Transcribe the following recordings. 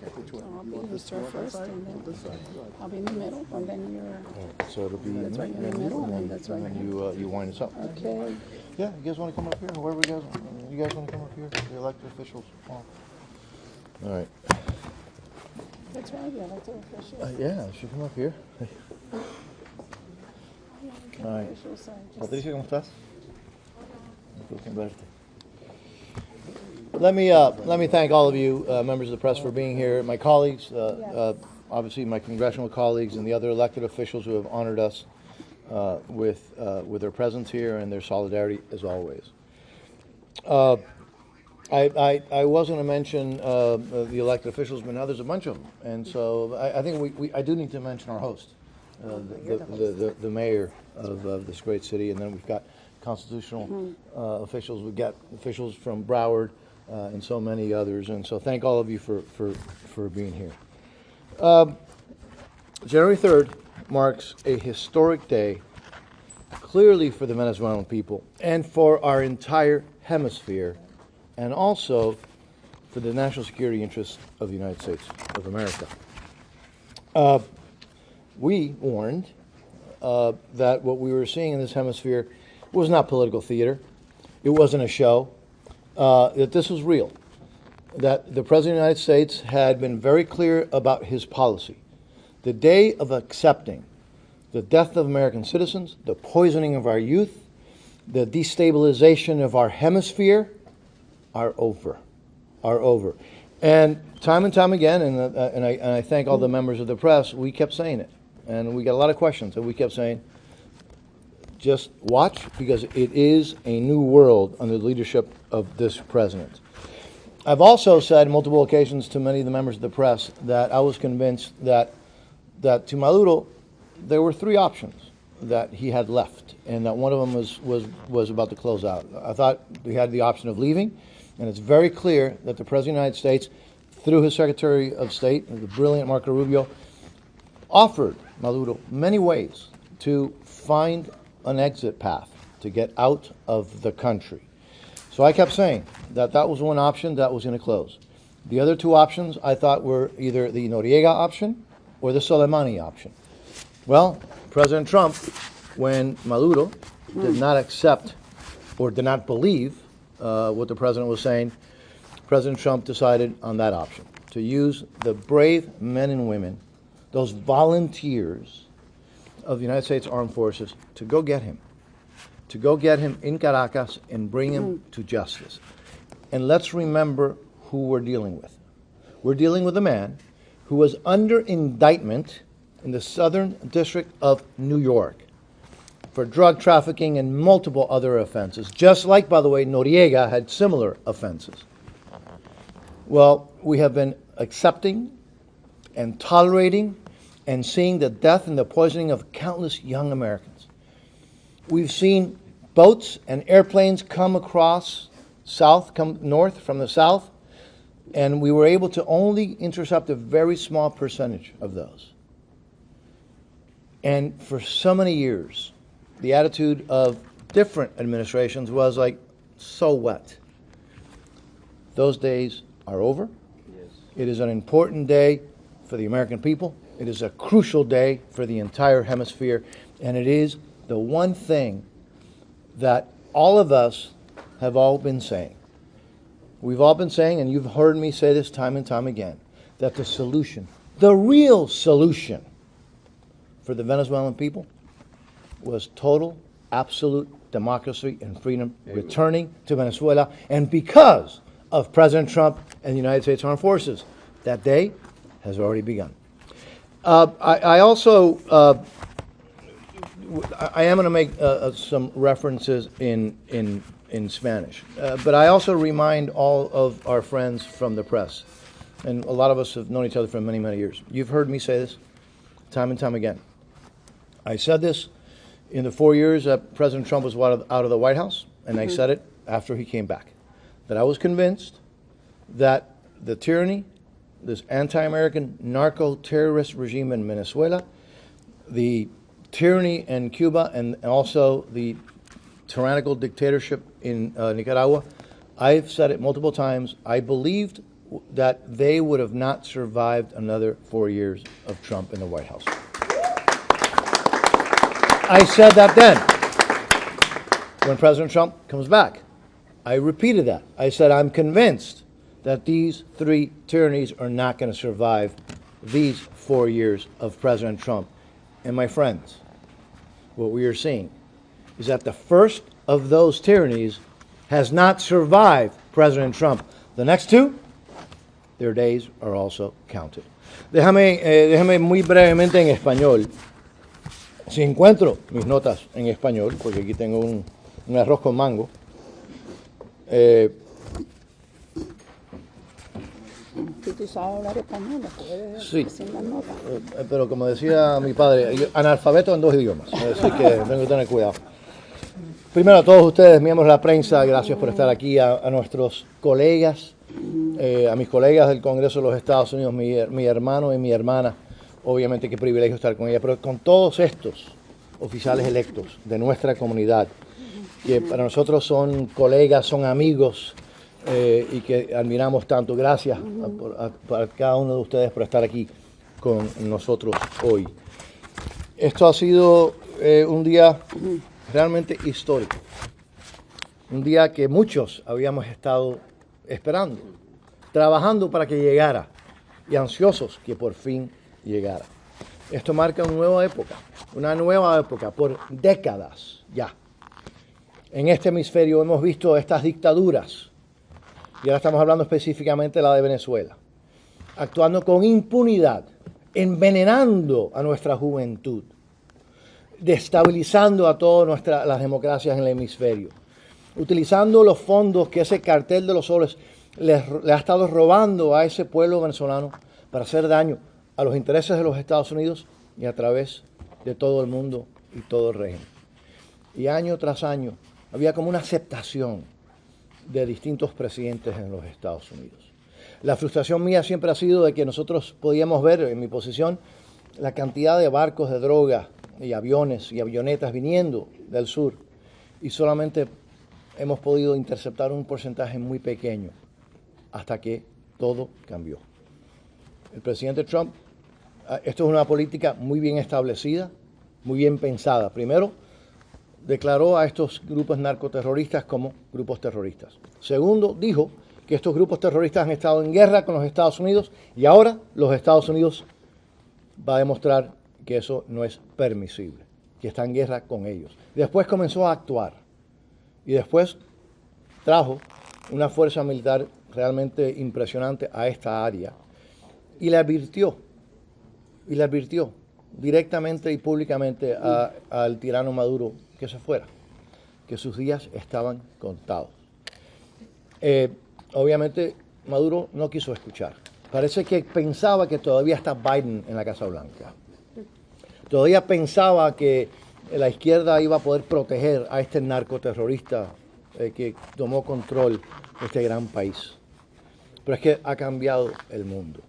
Okay, which way? I'll be your sir first, and then I'll be in the middle, and then you're. So it'll be That's right in the middle, and that's right. and you wind us up. Okay. Yeah, you guys want to come up here? Whoever you guys want to come up here? The elected officials. All right. That's right, the elected officials. Yeah, she come up here. All right. Officials are just- Patricia, ¿cómo estás? Gusto en verte. Let me thank all of you, members of the press, for being here. My colleagues, obviously my congressional colleagues, and the other elected officials who have honored us with their presence here and their solidarity as always. I was going to mention the elected officials, but now there's a bunch of them, and so I think I do need to mention our host, the mayor of this great city, and then we've got constitutional officials. We've got officials from Broward and so many others, and so thank all of you for being here. January 3rd marks a historic day, clearly for the Venezuelan people and for our entire hemisphere, and also for the national security interests of the United States of America. We warned that what we were seeing in this hemisphere was not political theater. It wasn't a show. That this was real. That the President of the United States had been very clear about his policy. The day of accepting the death of American citizens, the poisoning of our youth, the destabilization of our hemisphere are over. And time again, and I thank all the members of the press, we kept saying it. And we got a lot of questions, and we kept saying, just watch, because it is a new world under the leadership of this president. I've also said on multiple occasions to many of the members of the press that I was convinced that to Maduro, there were three options that he had left, and that one of them was about to close out. I thought we had the option of leaving, and it's very clear that the President of the United States, through his Secretary of State, the brilliant Marco Rubio, offered Maduro many ways to find an exit path to get out of the country. So I kept saying that was one option that was going to close. The other two options I thought were either the Noriega option or the Soleimani option. Well, President Trump, when Maduro did not accept or did not believe what the president was saying, President Trump decided on that option, to use the brave men and women, those volunteers of the United States Armed Forces, to go get him in Caracas and bring him to justice. And let's remember who we're dealing with. We're dealing with a man who was under indictment in the Southern District of New York for drug trafficking and multiple other offenses, just like, by the way, Noriega had similar offenses. Well, we have been accepting and tolerating and seeing the death and the poisoning of countless young Americans. We've seen boats and airplanes come north from the south, and we were able to only intercept a very small percentage of those. And for so many years, the attitude of different administrations was like, so what? Those days are over. Yes. It is an important day for the American people. It is a crucial day for the entire hemisphere, and it is the one thing that all of us have all been saying. We've all been saying, and you've heard me say this time and time again, that the solution, the real solution for the Venezuelan people was total, absolute democracy and freedom returning to Venezuela, and because of President Trump and the United States Armed Forces, that day has already begun. I also am going to make some references in Spanish, but I also remind all of our friends from the press, and a lot of us have known each other for many, many years. You've heard me say this time and time again. I said this in the 4 years that President Trump was out of the White House, and I said it after he came back, that I was convinced that the tyranny, this anti-American narco-terrorist regime in Venezuela, the tyranny in Cuba, and also the tyrannical dictatorship in Nicaragua, I've said it multiple times, I believed that they would have not survived another 4 years of Trump in the White House. I said that then. When President Trump comes back, I repeated that. I said, I'm convinced that these 3 tyrannies are not going to survive these 4 years of President Trump. And my friends, what we are seeing is that the first of those tyrannies has not survived President Trump. The next 2, their days are also counted. Déjame muy brevemente en español. Si encuentro mis notas en español, porque aquí tengo un arroz con mango. Si tú sabes hablar español, puedes Sí, decir las notas. pero como decía mi padre, yo, analfabeto en 2 idiomas, así que tengo que tener cuidado. Primero a todos ustedes, miembros de la prensa, gracias por estar aquí, a nuestros colegas, a mis colegas del Congreso de los Estados Unidos, mi hermano y mi hermana, obviamente qué privilegio estar con ella, pero con todos estos oficiales electos de nuestra comunidad, que para nosotros son colegas, son amigos y que admiramos tanto. Gracias a cada uno de ustedes por estar aquí con nosotros hoy. Esto ha sido un día realmente histórico, un día que muchos habíamos estado esperando, trabajando para que llegara y ansiosos que por fin llegara. Esto marca una nueva época por décadas ya. En este hemisferio hemos visto estas dictaduras, y ahora estamos hablando específicamente de la de Venezuela, actuando con impunidad, envenenando a nuestra juventud, destabilizando a todas las democracias en el hemisferio, utilizando los fondos que ese cartel de los soles le ha estado robando a ese pueblo venezolano para hacer daño a los intereses de los Estados Unidos y a través de todo el mundo y todo el régimen. Y año tras año había como una aceptación de distintos presidentes en los Estados Unidos. La frustración mía siempre ha sido de que nosotros podíamos ver en mi posición la cantidad de barcos de droga y aviones y avionetas viniendo del sur y solamente hemos podido interceptar un porcentaje muy pequeño hasta que todo cambió. El presidente Trump, esto es una política muy bien establecida, muy bien pensada. Primero, declaró a estos grupos narcoterroristas como grupos terroristas. Segundo, dijo que estos grupos terroristas han estado en guerra con los Estados Unidos y ahora los Estados Unidos va a demostrar que eso no es permisible, que está en guerra con ellos. Después comenzó a actuar y después trajo una fuerza militar realmente impresionante a esta área y le advirtió directamente y públicamente al tirano Maduro que se fuera, que sus días estaban contados. Obviamente Maduro no quiso escuchar. Parece que pensaba que todavía está Biden en la Casa Blanca. Todavía pensaba que la izquierda iba a poder proteger a este narcoterrorista que tomó control de este gran país. Pero es que ha cambiado el mundo.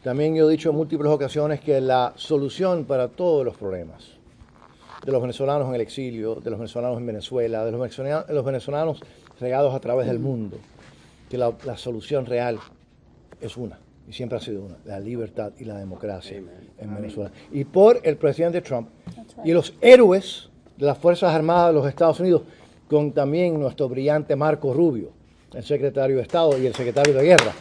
También yo he dicho en múltiples ocasiones que la solución para todos los problemas de los venezolanos en el exilio, de los venezolanos en Venezuela, de los venezolanos regados a través del mundo, que la solución real es una, y siempre ha sido una, la libertad y la democracia en Venezuela. Y por el presidente Trump y los héroes de las Fuerzas Armadas de los Estados Unidos, con también nuestro brillante Marco Rubio, el secretario de Estado y el secretario de Guerra.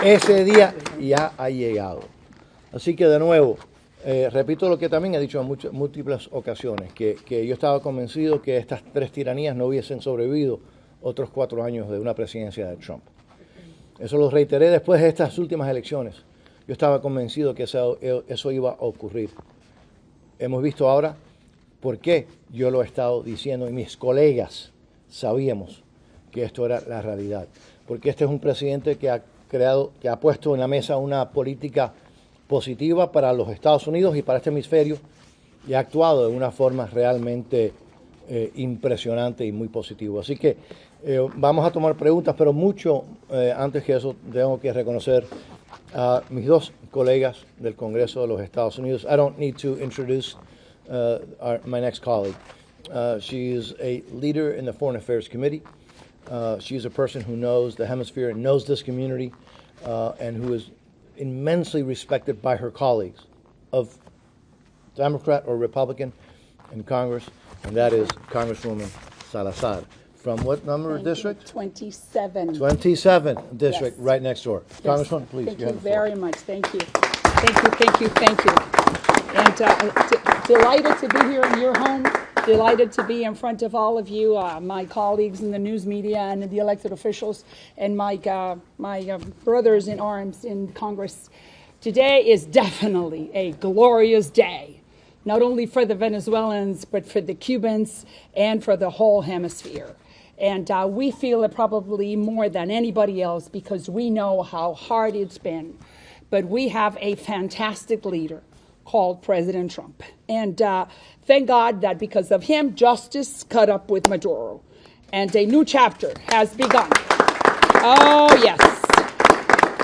Ese día ya ha llegado. Así que de nuevo, repito lo que también he dicho en múltiples ocasiones, que yo estaba convencido que estas 3 tiranías no hubiesen sobrevivido otros 4 años de una presidencia de Trump. Eso lo reiteré después de estas últimas elecciones. Yo estaba convencido que eso iba a ocurrir. Hemos visto ahora por qué yo lo he estado diciendo y mis colegas sabíamos que esto era la realidad. Porque este es un presidente que ha puesto en la mesa una política positiva para los Estados Unidos y para este hemisferio y ha actuado de una forma realmente impresionante y muy positiva. Así que vamos a tomar preguntas, pero antes que eso tengo que reconocer a mis 2 colegas del Congreso de los Estados Unidos. I don't need to introduce my next colleague. She is a leader in the Foreign Affairs Committee. She is a person who knows the hemisphere and knows this community, and who is immensely respected by her colleagues of Democrat or Republican in Congress, and that is Congresswoman Salazar. From what number of district? 27. 27th district, Yes. right next door. Yes. Congresswoman, please. Thank you you have the floor. very much. Thank you. Thank you, thank you, thank you. And delighted to be here in your home. Delighted to be in front of all of you, my colleagues in the news media and the elected officials, and my brothers in arms in Congress. Today is definitely a glorious day, not only for the Venezuelans, but for the Cubans and for the whole hemisphere. And we feel it probably more than anybody else because we know how hard it's been. But we have a fantastic leader called President Trump. And thank God that because of him, justice caught up with Maduro. And a new chapter has begun. Oh, yes.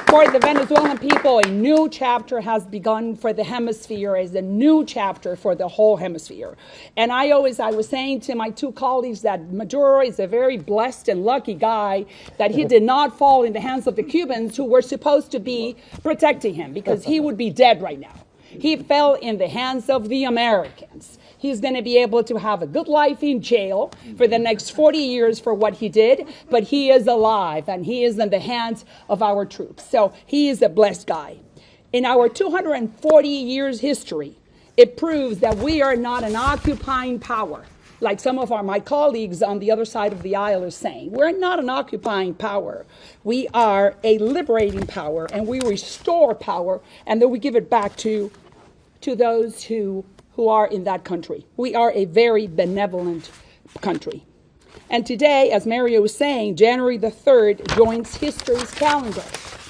For the Venezuelan people, a new chapter has begun for the hemisphere, as a new chapter for the whole hemisphere. And I was saying to my two colleagues that Maduro is a very blessed and lucky guy, that he did not fall in the hands of the Cubans who were supposed to be protecting him, because he would be dead right now. He fell in the hands of the Americans. He's going to be able to have a good life in jail for the next 40 years for what he did, but he is alive and he is in the hands of our troops. So he is a blessed guy. In our 240 years history, it proves that we are not an occupying power, like some of my colleagues on the other side of the aisle are saying. We're not an occupying power. We are a liberating power, and we restore power, and then we give it back to those who are in that country. We are a very benevolent country. And today, as Mario was saying, January the 3rd joins history's calendar,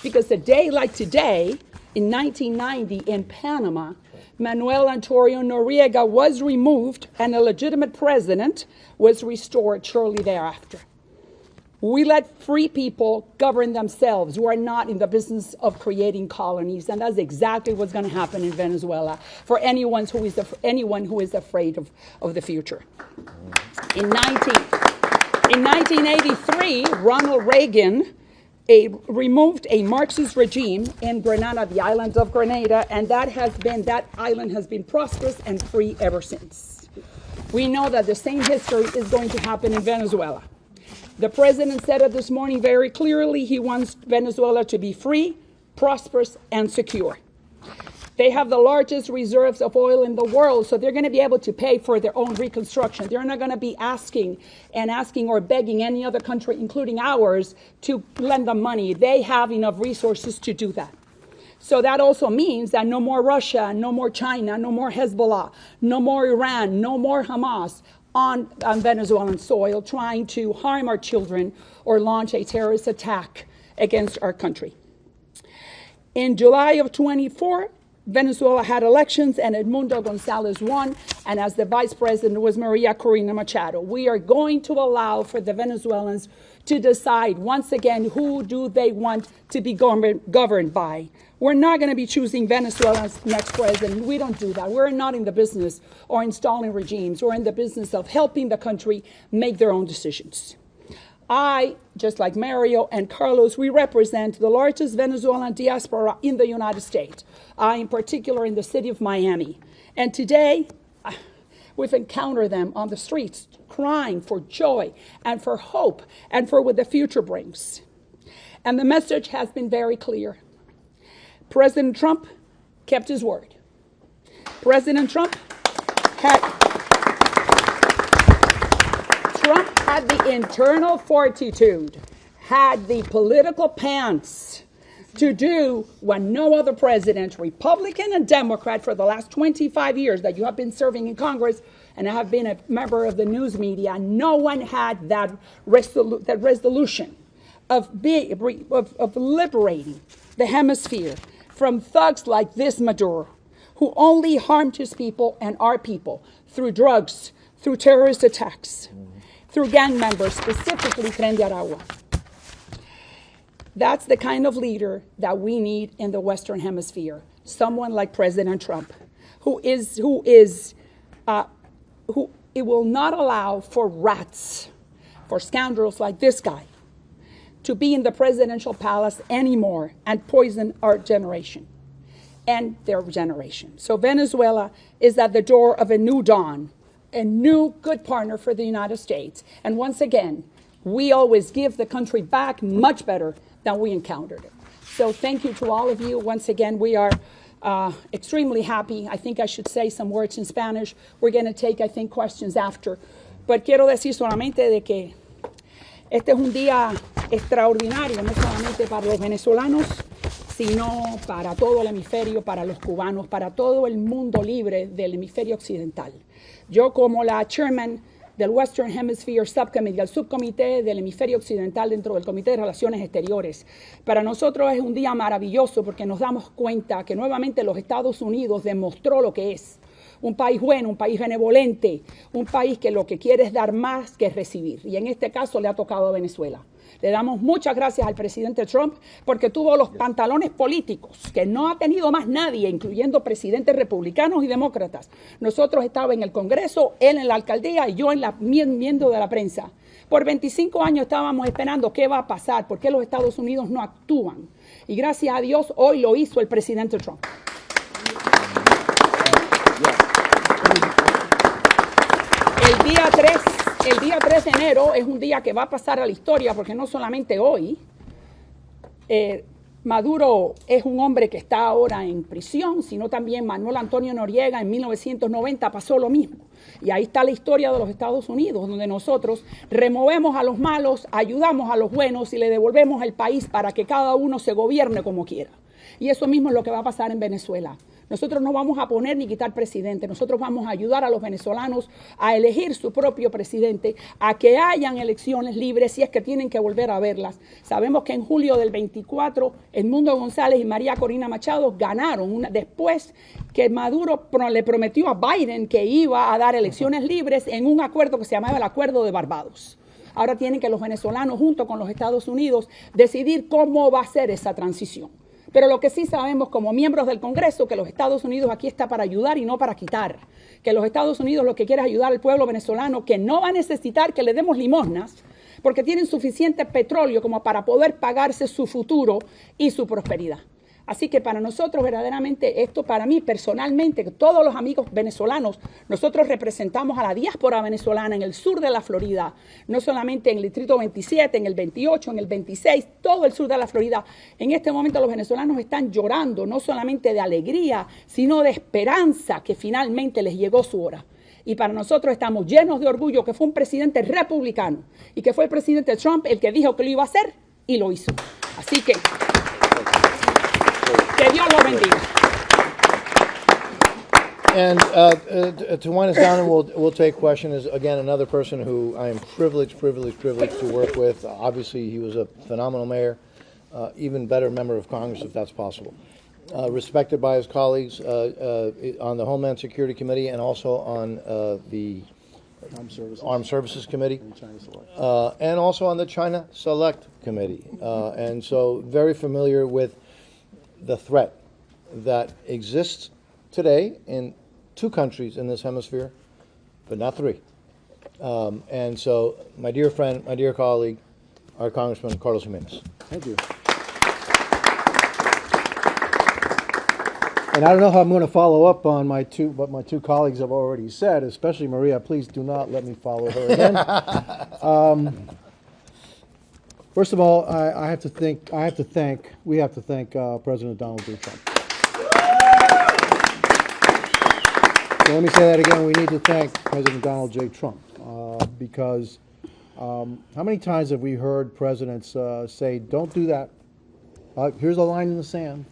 because a day like today, in 1990 in Panama, Manuel Antonio Noriega was removed and a legitimate president was restored shortly thereafter. We let free people govern themselves. We're not in the business of creating colonies, and that's exactly what's going to happen in Venezuela for anyone who is afraid of the future. In 1983, Ronald Reagan removed a Marxist regime in Grenada, the island of Grenada, and that island has been prosperous and free ever since. We know that the same history is going to happen in Venezuela. The president said it this morning very clearly. He wants Venezuela to be free, prosperous, and secure. They have the largest reserves of oil in the world, so they're going to be able to pay for their own reconstruction. They're not going to be asking or begging any other country, including ours, to lend them money. They have enough resources to do that. So that also means that no more Russia, no more China, no more Hezbollah, no more Iran, no more Hamas on Venezuelan soil trying to harm our children or launch a terrorist attack against our country. In July of 24, Venezuela had elections and Edmundo Gonzalez won, and as the vice president was Maria Corina Machado. We are going to allow for the Venezuelans to decide once again who do they want to be governed by. We're not going to be choosing Venezuela's next president. We don't do that. We're not in the business of installing regimes. We're in the business of helping the country make their own decisions. I, just like Mario and Carlos, we represent the largest Venezuelan diaspora in the United States, in particular in the city of Miami. And today, we've encountered them on the streets crying for joy and for hope and for what the future brings. And the message has been very clear. President Trump kept his word. President Trump had the internal fortitude, had the political pants to do what no other president, Republican and Democrat, for the last 25 years that you have been serving in Congress and I have been a member of the news media, no one had that resolution of liberating the hemisphere from thugs like this Maduro, who only harmed his people and our people through drugs, through terrorist attacks, through gang members, specifically Tren de Aragua. That's the kind of leader that we need in the Western Hemisphere. Someone like President Trump, who it will not allow for rats, for scoundrels like this guy, to be in the presidential palace anymore and poison our generation and their generation. So Venezuela is at the door of a new dawn, a new good partner for the United States. And once again, we always give the country back much better than we encountered it. So thank you to all of you. Once again, we are extremely happy. I think I should say some words in Spanish. We're going to take, I think, questions after. But quiero decir solamente de que este es un día extraordinario, no solamente para los venezolanos, sino para todo el hemisferio, para los cubanos, para todo el mundo libre del hemisferio occidental. Yo, como la chairman del Western Hemisphere Subcommittee, el subcomité del hemisferio occidental dentro del Comité de Relaciones Exteriores, para nosotros es un día maravilloso porque nos damos cuenta que nuevamente los Estados Unidos demostró lo que es. Un país bueno, un país benevolente, un país que lo que quiere es dar más que recibir. Y en este caso le ha tocado a Venezuela. Le damos muchas gracias al presidente Trump porque tuvo los pantalones políticos que no ha tenido más nadie, incluyendo presidentes republicanos y demócratas. Nosotros estábamos en el Congreso, él en la alcaldía y yo en la miembro de la prensa. Por 25 años estábamos esperando qué va a pasar, por qué los Estados Unidos no actúan. Y gracias a Dios hoy lo hizo el presidente Trump. El día 3 de enero es un día que va a pasar a la historia porque no solamente hoy, Maduro es un hombre que está ahora en prisión, sino también Manuel Antonio Noriega en 1990 pasó lo mismo. Y ahí está la historia de los Estados Unidos, donde nosotros removemos a los malos, ayudamos a los buenos y le devolvemos el país para que cada uno se gobierne como quiera. Y eso mismo es lo que va a pasar en Venezuela. Nosotros no vamos a poner ni quitar presidente, nosotros vamos a ayudar a los venezolanos a elegir su propio presidente, a que hayan elecciones libres si es que tienen que volver a verlas. Sabemos que en julio del 24, Edmundo González y María Corina Machado ganaron después que Maduro le prometió a Biden que iba a dar elecciones libres en un acuerdo que se llamaba el Acuerdo de Barbados. Ahora tienen que los venezolanos, junto con los Estados Unidos, decidir cómo va a ser esa transición. Pero lo que sí sabemos como miembros del Congreso, que los Estados Unidos aquí está para ayudar y no para quitar. Que los Estados Unidos lo que quiere es ayudar al pueblo venezolano, que no va a necesitar que le demos limosnas, porque tienen suficiente petróleo como para poder pagarse su futuro y su prosperidad. Así que para nosotros verdaderamente, esto para mí personalmente, todos los amigos venezolanos, nosotros representamos a la diáspora venezolana en el sur de la Florida, no solamente en el distrito 27, en el 28, en el 26, todo el sur de la Florida. En este momento los venezolanos están llorando, no solamente de alegría, sino de esperanza que finalmente les llegó su hora. Y para nosotros estamos llenos de orgullo que fue un presidente republicano y que fue el presidente Trump el que dijo que lo iba a hacer y lo hizo. Así que Dios lo bendiga. And to wind us down, and we'll take questions. Again, another person who I am privileged to work with. Obviously, he was a phenomenal mayor, even better member of Congress, if that's possible. Respected by his colleagues on the Homeland Security Committee and also on the Armed Services Committee, and also on the China Select Committee. And so very familiar with the threat that exists today in 2 countries in this hemisphere, but not 3. And so, my dear friend, my dear colleague, our Congressman Carlos Jimenez. Thank you. And I don't know how I'm going to follow up on what my two colleagues have already said, especially Maria. Please do not let me follow her again. First of all, we have to thank President Donald J. Trump. So let me say that again. We need to thank President Donald J. Trump because how many times have we heard presidents say, "Don't do that. Here's a line in the sand.